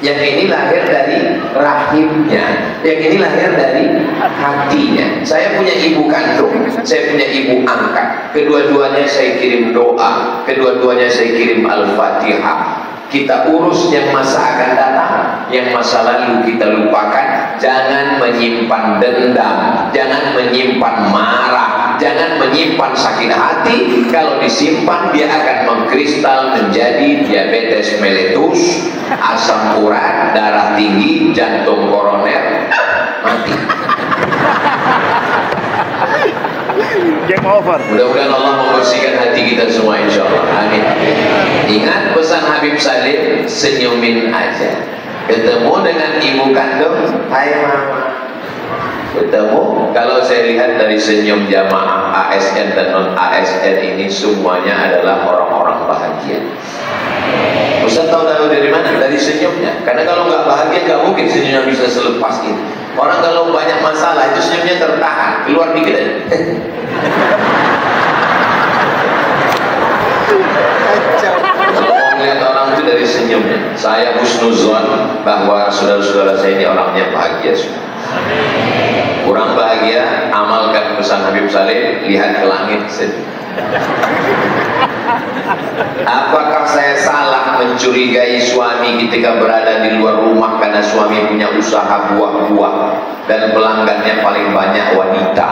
[SPEAKER 1] Yang ini lahir dari rahimnya, yang ini lahir dari hatinya. Saya punya ibu kandung, saya punya ibu angkat. Kedua-duanya saya kirim doa, kedua-duanya saya kirim Al-Fatihah. Kita urus yang masa akan datang, yang masa lalu kita lupakan. Jangan menyimpan dendam, jangan menyimpan marah, jangan menyimpan sakit hati. Kalau disimpan, dia akan mengkristal menjadi diabetes meletus, asam urat, darah tinggi, jantung koroner, mati.
[SPEAKER 2] Game over.
[SPEAKER 1] Mudah-mudahan Allah membersihkan hati kita semua, insya Allah. Amin. Ingat pesan Habib Salim, senyumin aja. Ketemu dengan ibu kandung, hai mama. Ketemu, kalau saya lihat dari senyum jamaah ASN dan non ASN ini semuanya adalah orang-orang bahagia. Ustaz tahu dari mana? Dari senyumnya. Karena kalau nggak bahagia, nggak mungkin senyumnya bisa selepas ini. Orang kalau banyak masalah itu senyumnya tertahan, keluar dikit aja. Melihat orang itu dari senyumnya. Saya husnuzon bahwa saudara-saudara saya ini orangnya bahagia semua. Kurang bahagia, amalkan pesan Habib Salim, lihat ke langit sedih. Apakah saya salah mencurigai suami ketika berada di luar rumah karena suami punya usaha buah-buah dan pelanggannya paling banyak wanita,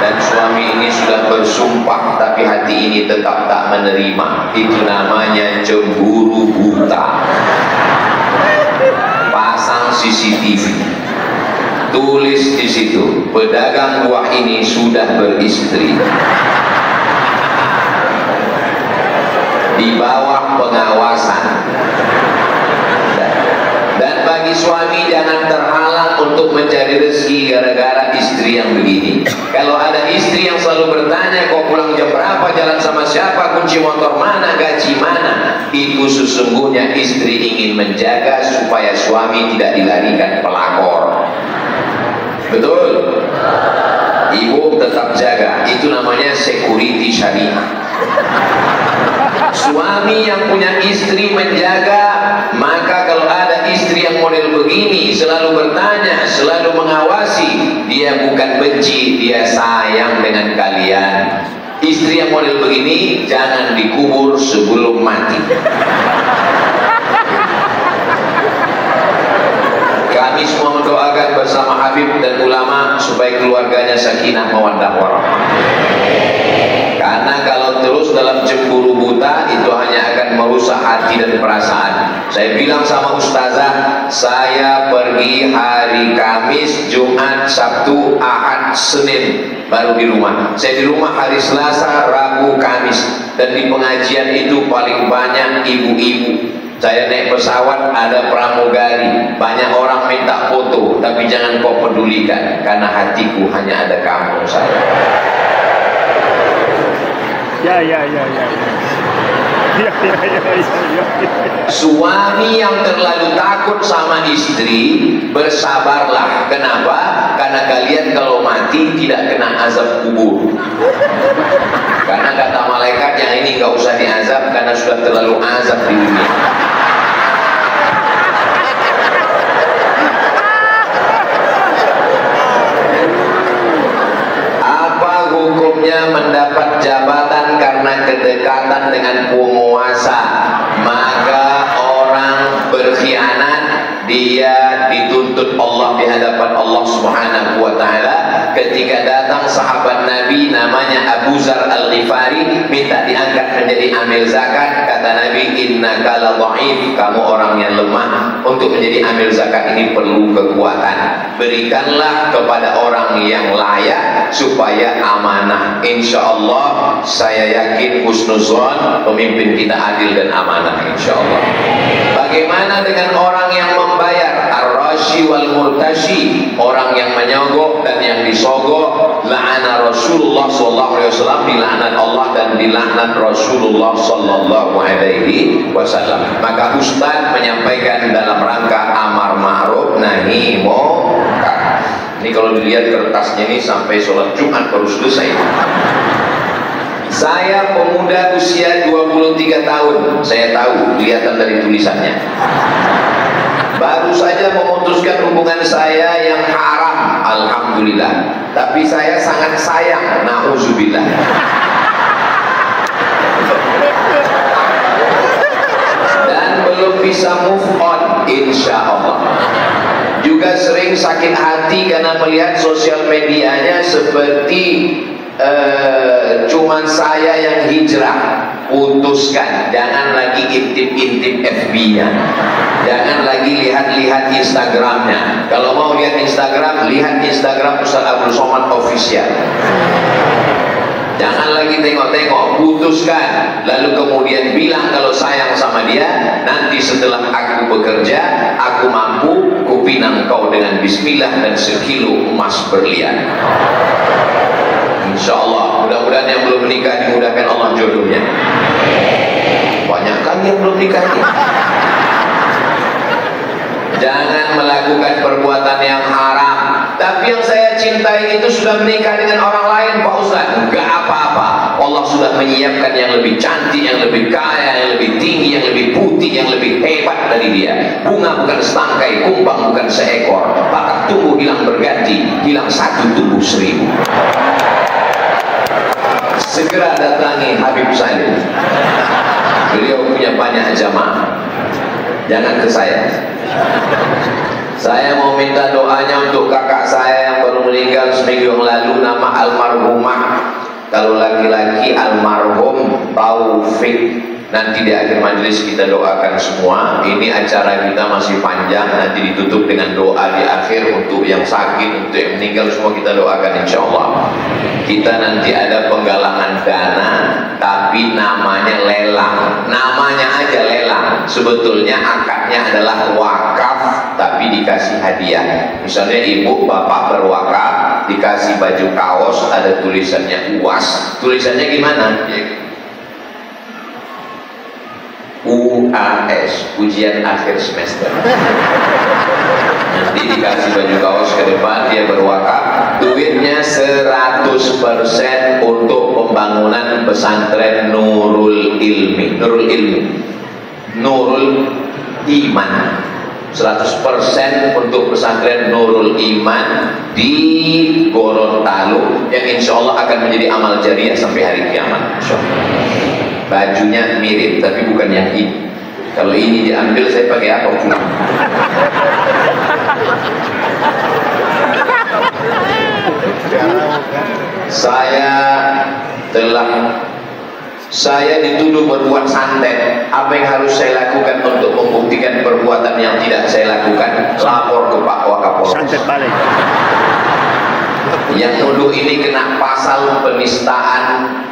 [SPEAKER 1] dan suami ini sudah bersumpah tapi hati ini tetap tak menerima? Itu namanya cemburu buta. Pasang CCTV, tulis di situ, pedagang buah ini sudah beristri, di bawah pengawasan. Dan bagi suami jangan terhalang untuk mencari rezeki gara-gara istri yang begini. Kalau ada istri yang selalu bertanya kau pulang jam berapa, jalan sama siapa, kunci motor mana, gaji mana, itu sesungguhnya istri ingin menjaga supaya suami tidak dilarikan pelakor. Betul? Ibu tetap jaga, itu namanya security syariah. Suami yang punya istri menjaga, maka kalau ada istri yang model begini, selalu bertanya, selalu mengawasi, dia bukan benci, dia sayang dengan kalian. Istri yang model begini jangan dikubur sebelum mati. Kami semua mendoakan bersama Habib dan ulama supaya keluarganya sakinah mawaddah warahmah. Karena kalau terus dalam cemburu buta, itu hanya akan merusak hati dan perasaan. Saya bilang sama ustazah, saya pergi hari Kamis, Jumat, Sabtu, Ahad, Senin baru di rumah. Saya di rumah hari Selasa, Rabu, Kamis. Dan di pengajian itu paling banyak ibu-ibu. Saya naik pesawat, ada pramugari, banyak orang minta foto, tapi jangan kau pedulikan, karena hatiku hanya ada kamu, saya.
[SPEAKER 2] Ya.
[SPEAKER 1] Suami yang terlalu takut sama istri, bersabarlah. Kenapa? Karena kalian kalau mati tidak kena azab kubur. Karena kata malaikat yang ini gak usah diazab karena sudah terlalu azab di dunia. Apa berdekatan dengan penguasa, maka orang berkhianat dia dituntut Allah di hadapan Allah Subhanahu wa taala. Ketika datang sahabat Nabi namanya Abu Zar Al-Ghifari minta diangkat menjadi amil zakat, kata Nabi, innaka la dhaif, kamu orang yang lemah, untuk menjadi amil zakat ini perlu kekuatan. Berikanlah kepada orang yang layak supaya amanah. Insyaallah saya yakin husnuzon pemimpin kita adil dan amanah insyaallah. Bagaimana dengan orang yang membayar ar-rashi wal murtashi, orang yang menyogok dan yang disogok? La'ana Rasulullah sallallahu alaihi wasallam, dilaknat Allah dan dilaknat Rasulullah sallallahu alaihi wasallam. Maka Ustaz menyampaikan dalam rangka amar ma'ruf nahi munkar. Ini kalau dilihat kertasnya ini sampai sholat Jumat baru selesai. Saya pemuda usia 23 tahun, saya tahu, kelihatan dari tulisannya. Baru saja memutuskan hubungan saya yang haram, alhamdulillah. Tapi saya sangat sayang, na'udzubillah. Dan belum bisa move on, insya Allah. Juga sering sakit hati karena melihat sosial medianya seperti cuman saya yang hijrah. Putuskan, jangan lagi intip-intip FB-nya, jangan lagi lihat-lihat Instagramnya. Kalau mau lihat Instagram, lihat Instagram Ustaz Abdul Somad Official. Jangan lagi tengok-tengok, putuskan. Lalu kemudian bilang kalau sayang sama dia. Nanti setelah aku bekerja, aku mampu, kupinang kau dengan bismillah dan sekilo emas berlian. Insya Allah, mudah-mudahan yang belum menikah dimudahkan Allah jodohnya. Banyak kan yang belum nikah. Jangan melakukan perbuatan yang haram. Tapi yang saya cintai itu sudah menikah dengan orang lain, Pak Ustaz. Enggak apa-apa. Allah sudah menyiapkan yang lebih cantik, yang lebih kaya, yang lebih tinggi, yang lebih putih, yang lebih hebat dari dia. Bunga bukan setangkai, kumbang bukan seekor. Maka tumbuh hilang berganti, hilang satu tumbuh 1000. Segera datangi Habib Salim. Beliau punya banyak jamaah. Jangan ke saya. Saya mau minta doanya untuk kakak saya yang baru meninggal seminggu yang lalu, nama almarhumah. Kalau laki-laki almarhum Taufik. Nanti di akhir majelis kita doakan semua. Ini acara kita masih panjang, nanti ditutup dengan doa di akhir untuk yang sakit, untuk yang meninggal, semua kita doakan insya Allah. Kita nanti ada penggalangan dana, tapi namanya lelang. Namanya aja lelang. Sebetulnya akadnya adalah wakaf, tapi dikasih hadiah. Misalnya ibu bapak berwakaf, dikasih baju kaos, ada tulisannya UAS. Tulisannya gimana? UAS, ujian akhir semester. Nanti dikasih baju kaos ke depan, dia berwakaf. Duitnya 100% untuk pembangunan pesantren Nurul Ilmi. Nurul Ilmi, Nurul Iman. 100% untuk pesantren Nurul Iman di Gorontalo, yang insya Allah akan menjadi amal jariah sampai hari kiamat. Insya Allah. Bajunya mirip, tapi bukan yang ini. Kalau ini diambil, saya pakai apa pulang? Saya dituduh berbuat santet. Apa yang harus saya lakukan untuk membuktikan perbuatan yang tidak saya lakukan? Lapor ke Pak Wakapolres.
[SPEAKER 2] Santet balik.
[SPEAKER 1] Yang nuduh ini kena pasal penistaan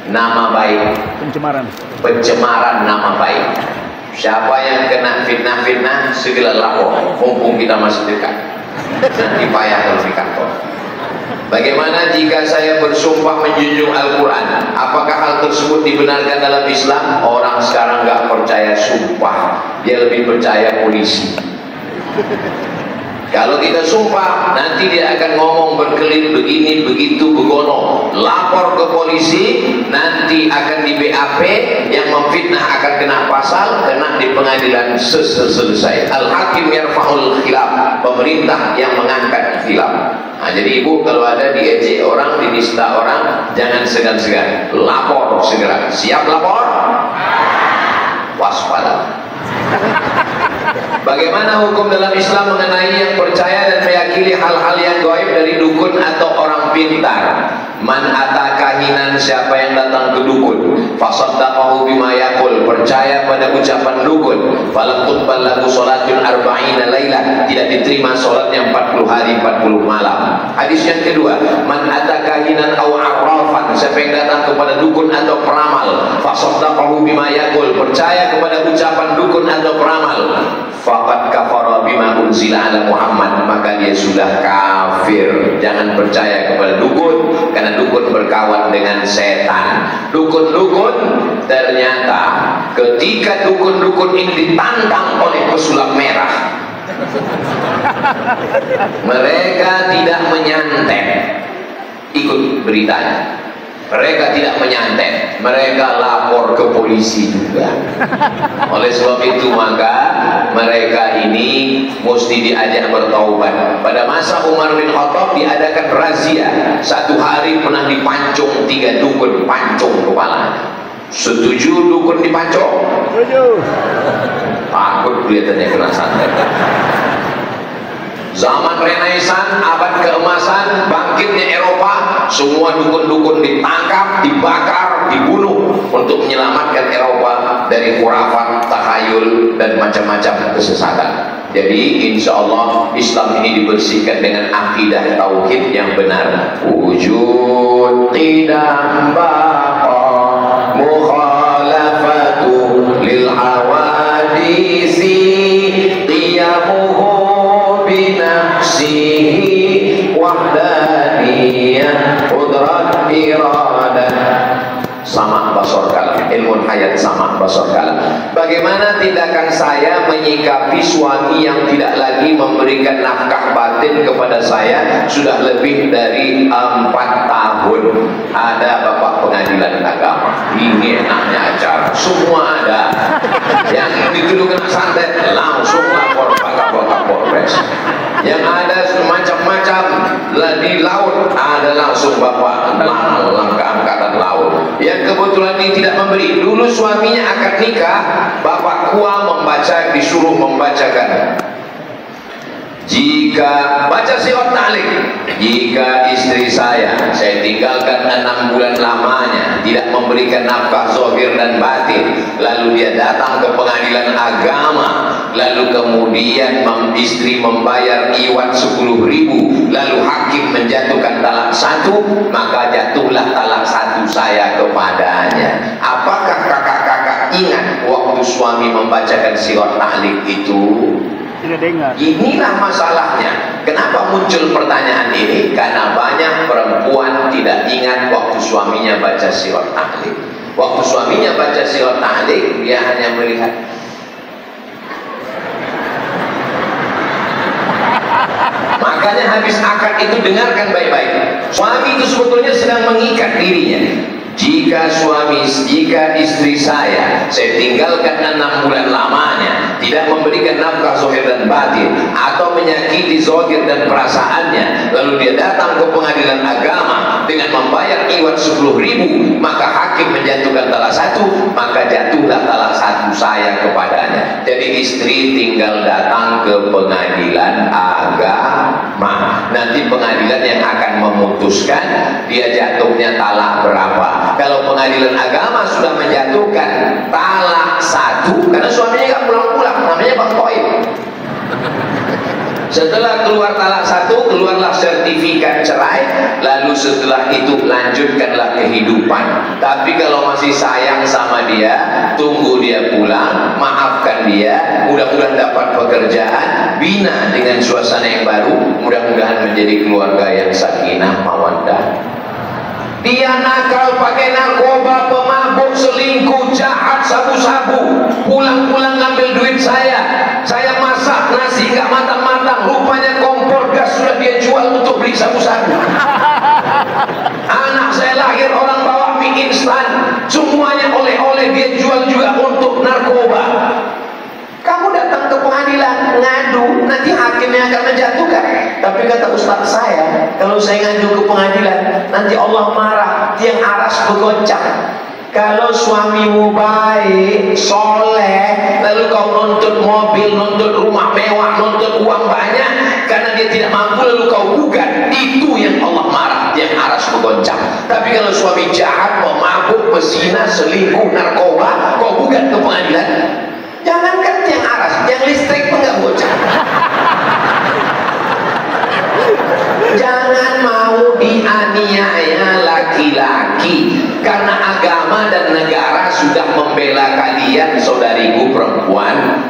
[SPEAKER 1] nama baik, pencemaran nama baik. Siapa yang kena fitnah-fitnah segera lapor, mumpung kita masih dekat. Nanti payah kalau di kantor. Bagaimana jika saya bersumpah menjunjung Al-Quran? Apakah hal tersebut dibenarkan dalam Islam? Orang sekarang nggak percaya sumpah, dia lebih percaya polisi. Kalau kita sumpah, nanti dia akan ngomong berkelit begini, begitu, begono. Lapor ke polisi, nanti akan di BAP, yang memfitnah akan kena pasal, kena di pengadilan selesai. Al-Hakim yarfa'ul khilaf, pemerintah yang mengangkat khilaf. Nah, jadi ibu kalau ada diejek orang, menista orang, jangan segan-segan, lapor segera. Siap lapor? Waspada. Bagaimana hukum dalam Islam mengenai yang percaya dan meyakini hal-hal yang gaib dari dukun atau orang pintar? Man ata kahinan, siapa yang datang ke dukun, fasaddaqahu bima yaqul, percaya pada ucapan dukun, falam tuqbal lahu salatun arba'ina lailah, tidak diterima salatnya 40 hari 40 malam. Hadis yang kedua, man ata kahinan aw arrafan, siapa yang datang kepada dukun atau peramal, fasaddaqahu bima yaqul, percaya kepada ucapan dukun atau peramal, faqad kafara bima unzila ala Muhammad, maka dia sudah kafir. Jangan percaya kepada dukun, karena dukun berkawan dengan setan. Dukun-dukun ternyata ketika dukun-dukun ini ditantang oleh pesulap merah, mereka tidak menyantet ikut beritanya. Mereka tidak menyantet, mereka lapor ke polisi juga. Oleh sebab itu maka mereka ini mesti diajak bertaubat. Pada masa Umar bin Khattab diadakan razia, satu hari pernah dipancung 3 dukun, pancung kepala. Setuju dukun dipancung?
[SPEAKER 2] Setuju.
[SPEAKER 1] Takut kelihatannya kena santet. Zaman Renaissance, abad keemasan, bangkitnya Eropa, semua dukun-dukun ditangkap, dibakar, dibunuh untuk menyelamatkan Eropa dari khurafat, tahayul, dan macam-macam kesesatan. Jadi insya Allah Islam ini dibersihkan dengan akidah tauhid yang benar. Wujud tidak baqa mukhalafatu lil hawadisi qiyamuhu binafsihi wahdaniyah qudrat iradah. Sama basor kalam, ilmu hayat sama basor kalam. Bagaimana tindakan saya menyikapi suami yang tidak lagi memberikan nafkah batin kepada saya sudah lebih dari 4 tahun? Ada bapak pengadilan agama, ini enaknya acara, semua ada. Yang dituduh kena santet langsung lapor Pak Kapolres. Yang ada macam-macam di laut, ada langsung bapak langkah angkatan laut. Yang kebetulan ini tidak memberi, dulu suaminya akan nikah, bapak kuah membaca, disuruh membacakan, jika baca sirat ta'liq, jika istri saya tinggalkan 6 bulan lamanya, tidak memberikan nafkah zahir dan batin, lalu dia datang ke pengadilan agama, lalu kemudian istri membayar iwat 10.000, lalu hakim menjatuhkan talak 1, maka jatuhlah talak 1 saya kepadanya. Apakah kakak-kakak ingat waktu suami membacakan sirat ta'liq itu?
[SPEAKER 2] Tidak dengar.
[SPEAKER 1] Inilah masalahnya. Kenapa muncul pertanyaan ini? Karena banyak perempuan tidak ingat waktu suaminya baca sirat ta'liq. Waktu suaminya baca sirat ta'liq, dia hanya melihat. Makanya habis akad itu dengarkan baik-baik. Suami itu sebetulnya sedang mengikat dirinya. Jika istri saya tinggalkan 6 bulan lamanya, tidak memberikan nafkah zahir dan batin, atau menyakiti zahir dan perasaannya, lalu dia datang ke pengadilan agama dengan membayar iwat 10.000, maka hakim menjatuhkan talak 1, maka jatuhlah talak 1 saya kepadanya. Jadi istri tinggal datang ke pengadilan agama, nanti pengadilan yang akan memutuskan dia jatuhnya talak berapa. Kalau pengadilan agama sudah menjatuhkan talak 1, karena suaminya nggak pulang-pulang, namanya Bang Toib. Setelah keluar talak 1, keluarlah sertifikat cerai, lalu setelah itu lanjutkanlah kehidupan. Tapi kalau masih sayang sama dia, tunggu dia pulang, maafkan dia, mudah-mudahan dapat pekerjaan, bina dengan suasana yang baru, mudah-mudahan menjadi keluarga yang sakinah mawaddah. Dia nakal, pakai narkoba, pemabuk, selingkuh, jahat, sabu-sabu, pulang-pulang ngambil duit saya masak nasi nggak matang-matang, rupanya kompor gas sudah dia jual untuk beli sabu-sabu. Anak saya lahir orang bawa mie instan, semuanya oleh-oleh dia jual juga untuk narkoba. Kamu datang ke pengadilan ngadu, nanti hakimnya akan menjatuhkan. Tapi kata ustaz saya, kalau saya ngadu ke pengadilan, nanti Allah marah, tiang aras bergoncang. Kalau suamimu baik, soleh, lalu kau nuntut mobil, nuntut rumah mewah, nuntut uang banyak, karena dia tidak mampu lalu kau gugat, itu yang Allah marah, yang aras bergoncang. Tapi kalau suami jahat, pemabuk, pezina, selingkuh, narkoba, kau gugat ke pengadilan, jangankan tiang aras, tiang listrik pun nggak goncang. Jangan mau dianiaya laki-laki, karena agama dan negara sudah membela kalian, saudariku perempuan.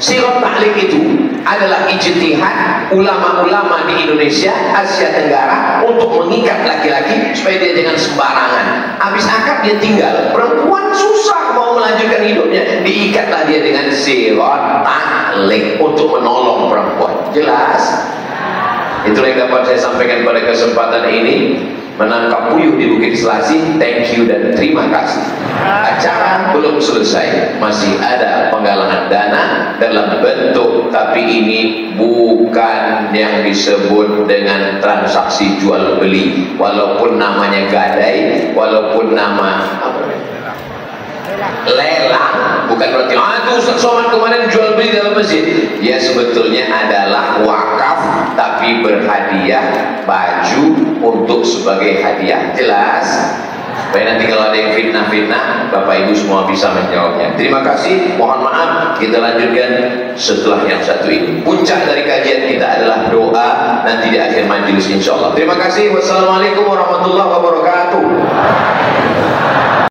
[SPEAKER 1] Sirot ta'liq itu adalah ijtihad ulama-ulama di Indonesia, Asia Tenggara, untuk mengikat laki-laki supaya dia jangan sembarangan. Habis akad dia tinggal. Perempuan susah mau melanjutkan hidupnya, diikatlah dia dengan sirot ta'liq untuk menolong perempuan. Jelas? Itulah yang dapat saya sampaikan pada kesempatan ini. Menangkap puyuh di Bukit Selasih, thank you dan terima kasih. Acara belum selesai, masih ada penggalangan dana dalam bentuk, tapi ini bukan yang disebut dengan transaksi jual beli, walaupun namanya gadai, walaupun nama lelang, bukan berarti itu Ustaz Somad kemarin jual beli dalam masjid. Ya, sebetulnya adalah wakaf, tapi berhadiah baju untuk sebagai hadiah. Jelas? Supaya nanti kalau ada yang fitnah-fitnah, Bapak Ibu semua bisa menjawabnya. Terima kasih, mohon maaf, kita lanjutkan setelah yang satu ini. Puncak dari kajian kita adalah doa nanti di akhir majelis insya Allah. Terima kasih. Wassalamualaikum warahmatullahi wabarakatuh.